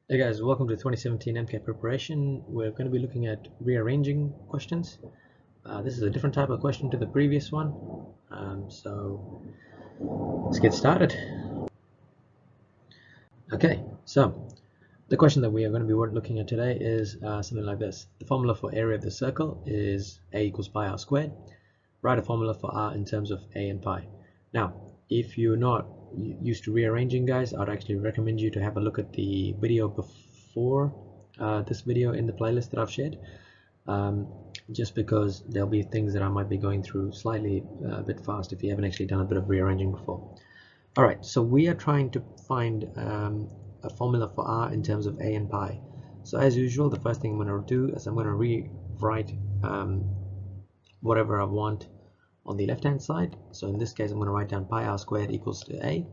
Hey guys, welcome to 2017 MCAT preparation. We're going to be looking at rearranging questions. This is a different type of question to the previous one. So let's get started. Okay, so the question that we are going to be looking at today is something like this. The formula for area of the circle is a equals pi r squared. Write a formula for r in terms of a and pi. Now, if you're not used to rearranging, guys, I'd actually recommend you to have a look at the video before this video in the playlist that I've shared, just because there'll be things that I might be going through slightly a bit fast if you haven't actually done a bit of rearranging before. Alright, so we are trying to find a formula for r in terms of a and pi. So as usual, the first thing I'm going to do is I'm going to rewrite whatever I want on the left hand side. So in this case, I'm going to write down pi r squared equals to a,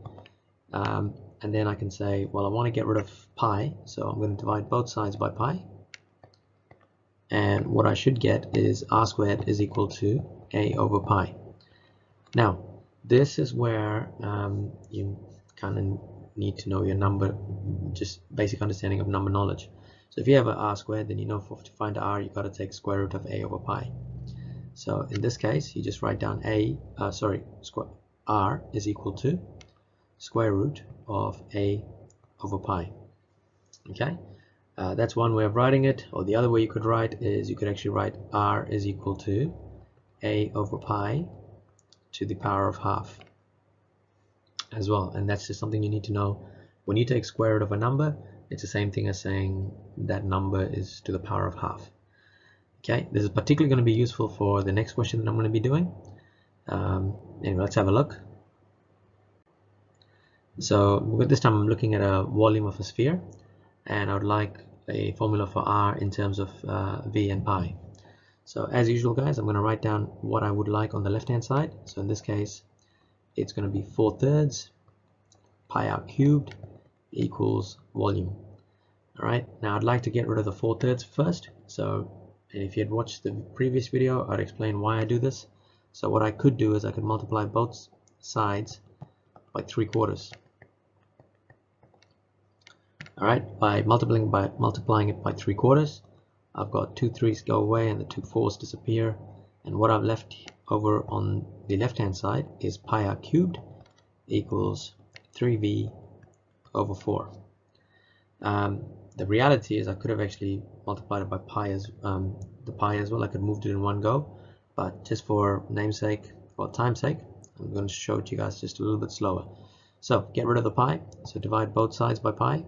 and then I can say, well, I want to get rid of pi, so I'm going to divide both sides by pi, and what I should get is r squared is equal to a over pi. Now this is where you kind of need to know your number, just basic understanding of number knowledge. So if you have an r squared, then you know to find r, you got to take square root of a over pi. So in this case, you just write down r is equal to square root of a over pi. Okay, that's one way of writing it. Or the other way you could write is you could actually write r is equal to a over pi to the power of half as well. And that's just something you need to know. When you take square root of a number, it's the same thing as saying that number is to the power of half. Okay, this is particularly going to be useful for the next question that I'm going to be doing. Anyway, let's have a look. So this time I'm looking at a volume of a sphere, and I would like a formula for r in terms of v and pi. So as usual, guys, I'm going to write down what I would like on the left hand side. So in this case, it's going to be 4/3 pi r cubed equals volume. All right, now I'd like to get rid of the 4/3 first. So if you had watched the previous video, I'd explain why I do this. So what I could do is I could multiply both sides by 3/4. All right, by multiplying it by 3/4, I've got 2 3's go away and the 2 4's disappear, and what I've left over on the left hand side is pi r cubed equals 3v over 4. The reality is I could have actually multiplied it by pi as well. I could have moved it in one go, but just for namesake or time's sake, I'm going to show it to you guys just a little bit slower. So get rid of the pi, so divide both sides by pi.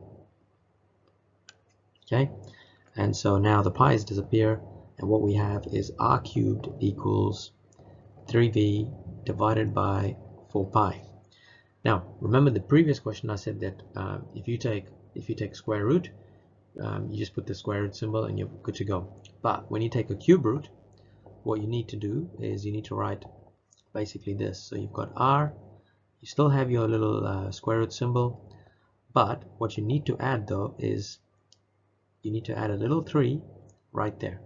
Okay, and so now the pi's disappear, and what we have is r cubed equals 3v divided by 4 pi. Now remember the previous question, I said that if you take square root, you just put the square root symbol and you're good to go. But when you take a cube root, what you need to do is you need to write basically this. So you've got r, you still have your little square root symbol, but what you need to add though is you need to add a little 3 right there.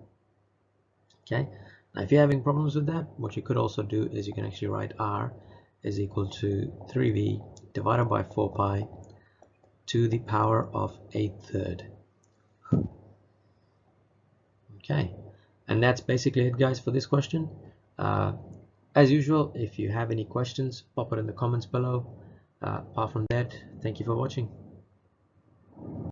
Okay, now if you're having problems with that, what you could also do is you can actually write r is equal to 3v divided by 4 pi to the power of 1/3. Okay, and that's basically it, guys, for this question. As usual, if you have any questions, pop it in the comments below. Apart from that, thank you for watching.